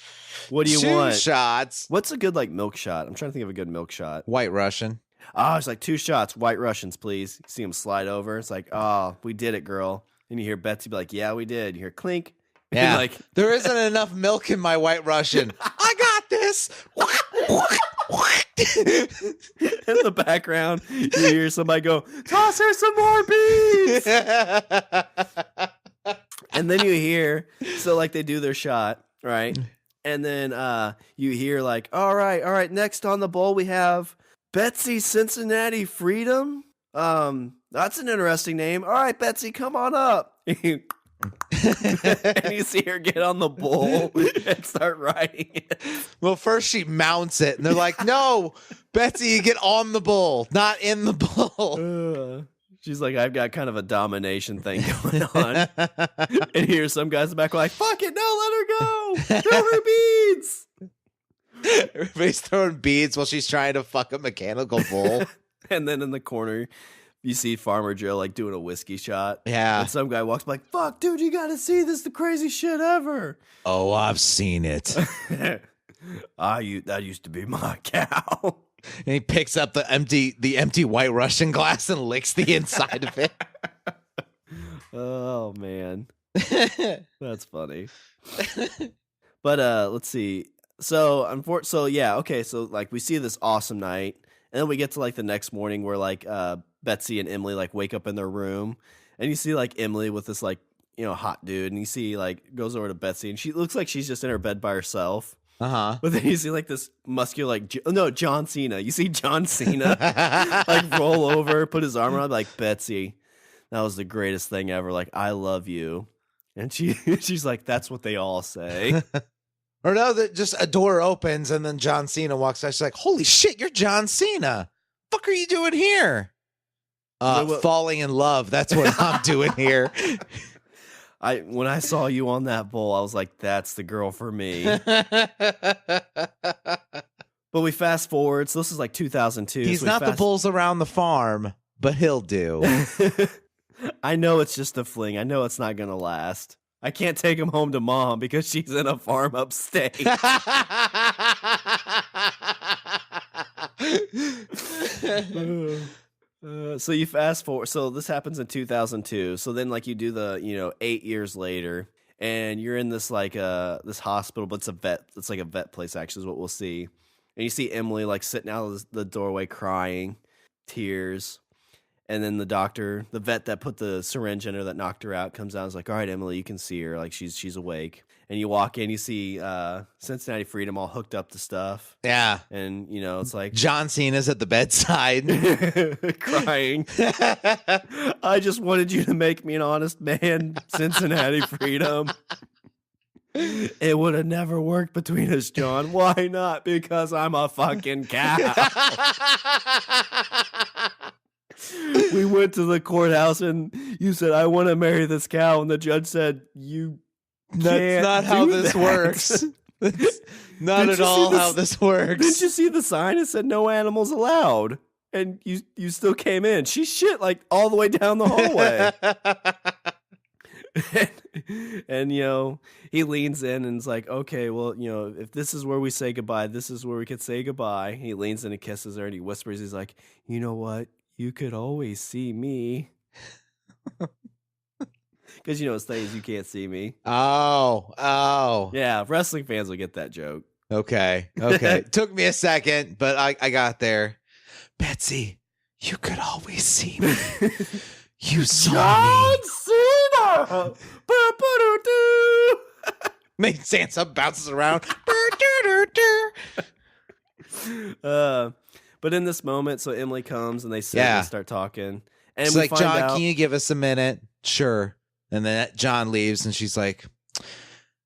What do you want? 2 shots. What's a good like milk shot? I'm trying to think of a good milk shot. White Russian. Oh, it's like 2 shots, White Russians, please. You see him slide over. It's like, oh, we did it, girl. And you hear Betsy be like, yeah, we did. You hear clink. Yeah, like there isn't enough milk in my White Russian. I got this. In the background, you hear somebody go, toss her some more beads. And then you hear, so like they do their shot, right? And then you hear like, all right, next on the bowl we have Betsy Cincinnati Freedom. That's an interesting name. All right, Betsy, come on up. And you see her get on the bull and start riding it. Well, first she mounts it, and they're like, no, Betsy, you get on the bull, not in the bull. She's like, I've got kind of a domination thing going on. And here's some guys in the back like, fuck it, no, let her go. Throw her beads. Everybody's throwing beads while she's trying to fuck a mechanical bull. And then in the corner, you see Farmer Joe like doing a whiskey shot. Yeah. And some guy walks by like, fuck, dude, you gotta see this, the craziest shit ever. Oh, I've seen it. That used to be my cow. And he picks up the empty White Russian glass and licks the inside of it. Oh man. That's funny. But let's see. So like we see this awesome night, and then we get to like the next morning where like Betsy and Emily like wake up in their room, and you see like Emily with this like, you know, hot dude, and you see like goes over to Betsy and she looks like she's just in her bed by herself. Uh-huh. But then you see like this muscular like John Cena. You see John Cena like roll over, put his arm around like, Betsy, that was the greatest thing ever. Like, I love you. And she's like, that's what they all say. Or no, that just a door opens and then John Cena walks out. She's like, holy shit, you're John Cena. Fuck are you doing here? Falling in love. That's what I'm doing here. When I saw you on that bull, I was like, that's the girl for me. But we fast forward. So this is like 2002. He's not the bulls around the farm, but he'll do. I know it's just a fling. I know it's not going to last. I can't take him home to mom because she's in a farm upstate. So you fast forward. So this happens in 2002. So then like you do the, 8 years later, and you're in this like this hospital, but it's a vet. It's like a vet place actually is what we'll see. And you see Emily like sitting out of the doorway crying, tears. And then the vet that put the syringe in her that knocked her out comes out and is like, all right, Emily, you can see her. Like she's awake. And you walk in, you see Cincinnati Freedom all hooked up to stuff. Yeah. And, it's like John Cena's at the bedside. crying. I just wanted you to make me an honest man, Cincinnati Freedom. It would have never worked between us, John. Why not? Because I'm a fucking cow. We went to the courthouse and you said, I want to marry this cow. And the judge said, That's not how this works. That's not at all how this works. Didn't you see the sign? It said no animals allowed. And you still came in. She shit like all the way down the hallway. and he leans in and is like, okay, well, if this is where we say goodbye, this is where we could say goodbye. He leans in and kisses her and he whispers, he's like, you know what? You could always see me. Because his thing is you can't see me. Oh. Yeah, wrestling fans will get that joke. Okay. Took me a second, but I got there. Betsy, you could always see me. You saw John me. Cena! Make Sansa bounces around. But in this moment, so Emily comes and they sit and start talking. And she's like, John, can you give us a minute? Sure. And then John leaves and she's like,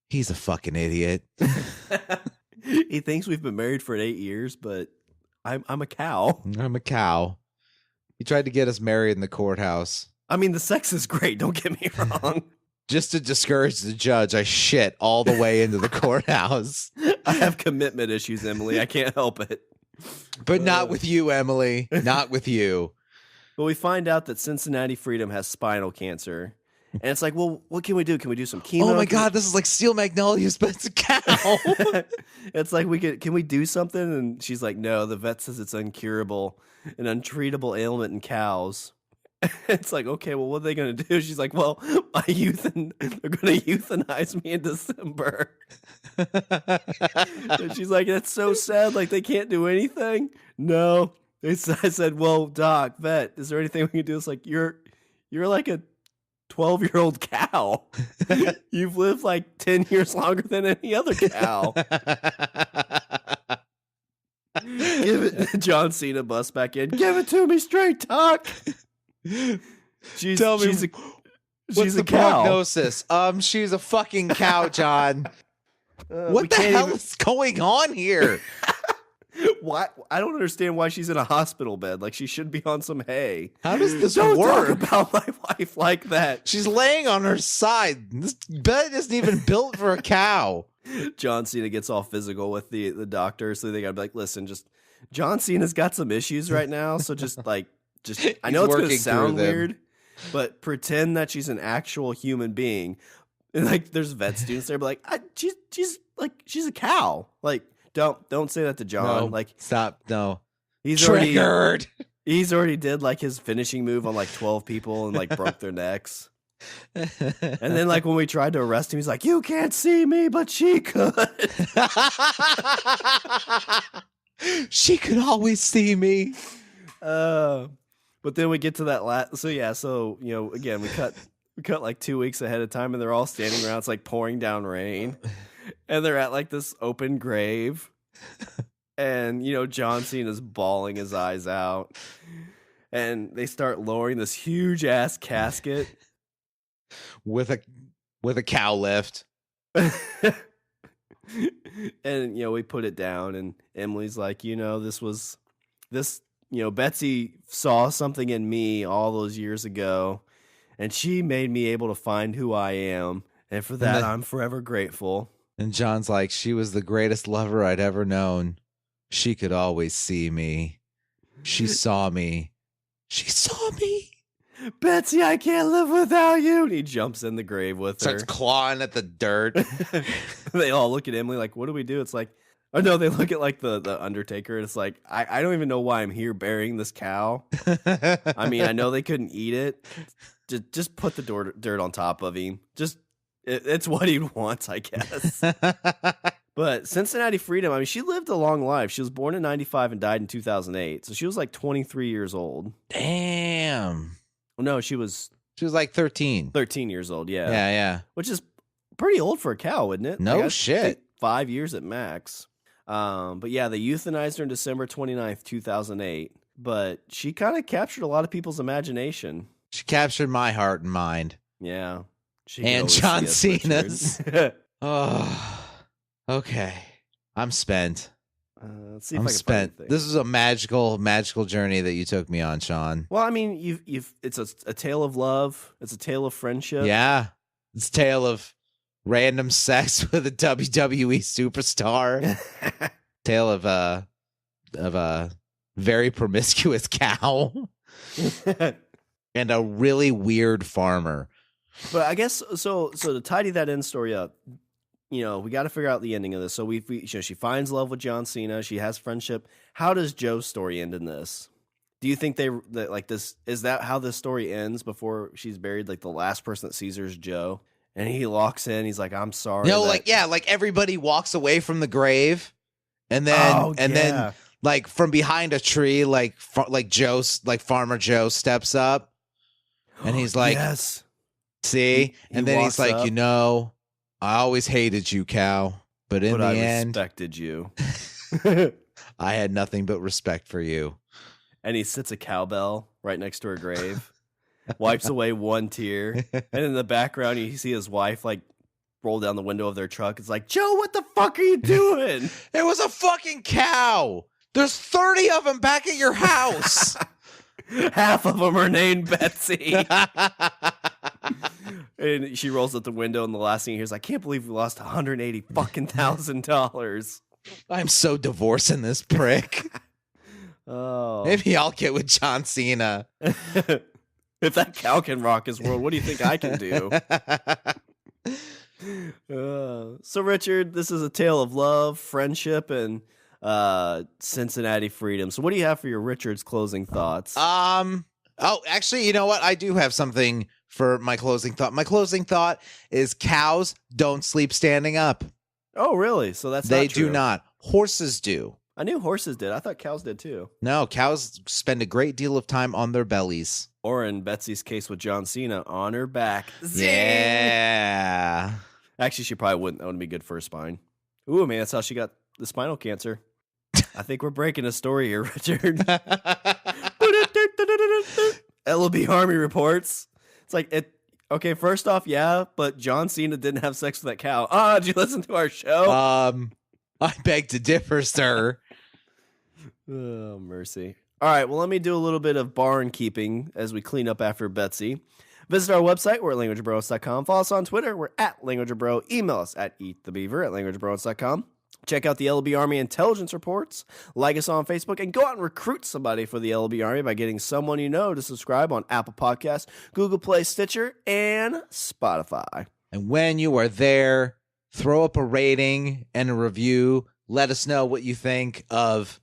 he's a fucking idiot. He thinks we've been married for 8 years, but I'm a cow. I'm a cow. He tried to get us married in the courthouse. I mean, the sex is great. Don't get me wrong. Just to discourage the judge, I shit all the way into the courthouse. I have commitment issues, Emily. I can't help it. But not with you, Emily. Not with you. But we find out that Cincinnati Freedom has spinal cancer. And it's like, well, what can we do? Can we do some chemo? Oh my God, this is like Steel Magnolias, but it's a cow. It's like, can we do something? And she's like, no, the vet says it's incurable, an untreatable ailment in cows. It's like, okay, well, what are they going to do? She's like, well, they're going to euthanize me in December. And she's like, that's so sad. Like, they can't do anything. No. I said, well, doc, vet, is there anything we can do? It's like, you're like a 12-year-old cow. You've lived like 10 years longer than any other cow. John Cena busts back in. Give it to me straight, Doc. Tell me, what's the prognosis? She's a fucking cow, John. What the hell is going on here? Why? I don't understand why she's in a hospital bed. Like, she should be on some hay. How does this don't work? Talk about my wife like that. She's laying on her side. This bed isn't even built for a cow. John Cena gets all physical with the doctor, so they gotta be like, listen, just John Cena's got some issues right now, so just I know it's gonna sound weird, but pretend that she's an actual human being. And like, there's vet students there, but like, she's a cow. Like, don't say that to John. No, like, stop. No, he's triggered. He's already did like his finishing move on like 12 people and like broke their necks. And then like when we tried to arrest him, he's like, you can't see me, but she could. She could always see me. But then we get to that last. So again, we cut like 2 weeks ahead of time, and they're all standing around. It's like pouring down rain, and they're at like this open grave, and John Cena's bawling his eyes out, and they start lowering this huge ass casket with a cow lift. And we put it down, and Emily's like, Betsy saw something in me all those years ago, and she made me able to find who I am, and for that I'm forever grateful. And John's like, she was the greatest lover I'd ever known. She could always see me. She saw me. She saw me. Betsy, I can't live without you. And he jumps in the grave with her. Starts clawing at the dirt. They all look at Emily like, what do we do? It's like, oh no, they look at like the Undertaker, and it's like, I don't even know why I'm here burying this cow. I mean, I know they couldn't eat it. Just put the dirt on top of him. It's what he wants, I guess. But Cincinnati Freedom, I mean, she lived a long life. She was born in 1995 and died in 2008. So she was like 23 years old. Damn. Well, no, she was like 13. 13 years old, yeah. Yeah. Which is pretty old for a cow, isn't it? No shit. 5 years at max. But yeah, they euthanized her on December 29th, 2008. But she kind of captured a lot of people's imagination. She captured my heart and mind. Yeah. And John Cena's. Oh, okay. I'm spent. Let's see if I'm I can spent. find anything. This is a magical journey that you took me on, Shawn. Well, I mean, it's a tale of love. It's a tale of friendship. Yeah, it's a tale of random sex with a WWE superstar. Tale of a very promiscuous cow and a really weird farmer. But I guess so to tidy that end story up, we got to figure out the ending of this. So she finds love with John Cena. She has friendship. How does Joe's story end in this? Do you think is that how this story ends before she's buried? Like the last person that sees her is Joe, and he locks in. He's like, "I'm sorry." No, like everybody walks away from the grave, and then like from behind a tree, like Farmer Joe steps up, and he's like, "Yes." See, and then he's like, up. I always hated you, cow, but in the end, I respected you. I had nothing but respect for you. And he sits a cowbell right next to her grave, wipes away one tear, and in the background you see his wife like roll down the window of their truck. It's like, Joe, what the fuck are you doing? It was a fucking cow. There's 30 of them back at your house. Half of them are named Betsy. And she rolls out the window, and the last thing he hears, I can't believe we lost $180,000. I'm so divorcing this prick. Oh, maybe I'll get with John Cena. If that cow can rock his world, what do you think I can do? So, Richard, this is a tale of love, friendship, and Cincinnati Freedom. So, what do you have for your Richard's closing thoughts? Oh, actually, you know what? I do have something for my closing thought. My closing thought is cows don't sleep standing up. Oh, really? So they not true. Do not. Horses do. I knew horses did. I thought cows did too. No, cows spend a great deal of time on their bellies. Or in Betsy's case with John Cena, on her back. Yeah. Actually, she probably wouldn't. That would be good for her spine. Ooh, man, that's how she got the spinal cancer. I think we're breaking a story here, Richard. LOB Army reports. It's like, okay, first off, yeah, but John Cena didn't have sex with that cow. Did you listen to our show? I beg to differ, sir. Oh, mercy. All right, well, let me do a little bit of barn keeping as we clean up after Betsy. Visit our website, we're at languageofbros.com. Follow us on Twitter, we're at languageofbro. Email us at eatthebeaver@languageofbros.com. Check out the LB Army intelligence reports. Like us on Facebook, and go out and recruit somebody for the LB Army by getting someone you know to subscribe on Apple Podcasts, Google Play, Stitcher, and Spotify. And when you are there, throw up a rating and a review. Let us know what you think of,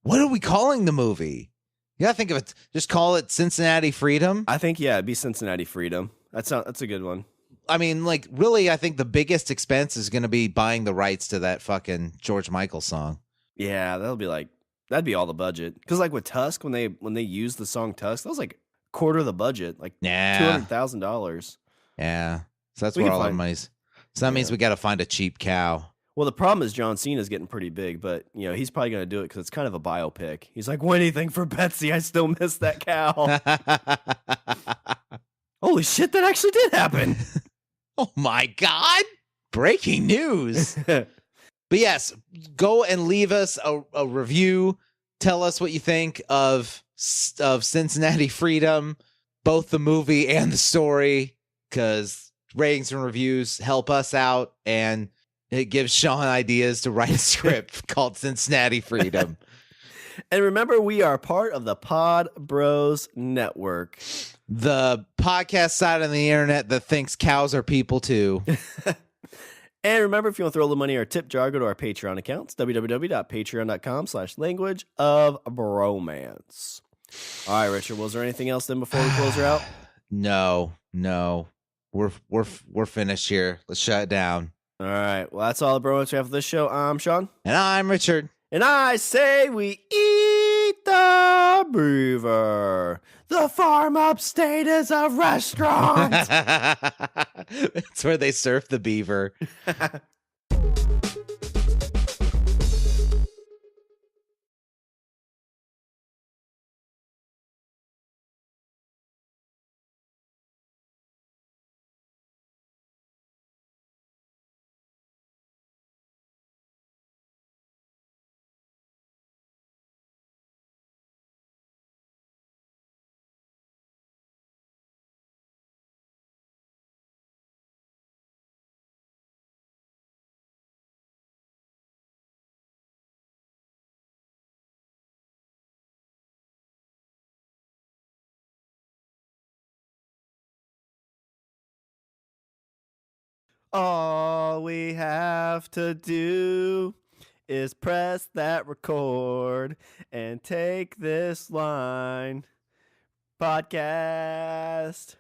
what are we calling the movie? You gotta think of it. Just call it Cincinnati Freedom. I think, yeah, it'd be Cincinnati Freedom. That's a good one. I mean, like, really, I think the biggest expense is going to be buying the rights to that fucking George Michael song. Yeah, that'd be all the budget. Because like with Tusk, when they used the song Tusk, that was like quarter of the budget, like $200,000. Yeah, so that's where all our money's. So that means we got to find a cheap cow. Well, the problem is John Cena's getting pretty big, but he's probably going to do it because it's kind of a biopic. He's like, "What anything for Betsy? I still miss that cow." Holy shit, that actually did happen. Oh my God. Breaking news. But yes, go and leave us a review. Tell us what you think of Cincinnati Freedom, both the movie and the story, because ratings and reviews help us out, and it gives Shawn ideas to write a script called Cincinnati Freedom. And remember, we are part of the Pod Bros Network, the podcast side of the internet that thinks cows are people too. And remember, if you want to throw a little money in our tip jar, go to our Patreon accounts, www.patreon.com/languageofbromance. All right, Richard, was there anything else then before we close her out? No. We're finished here. Let's shut it down. All right. Well, that's all the bromance we have for this show. I'm Shawn. And I'm Richard. And I say we eat the beaver. The farm upstate is a restaurant. That's where they surf the beaver. All we have to do is press that record and take this line. Podcast.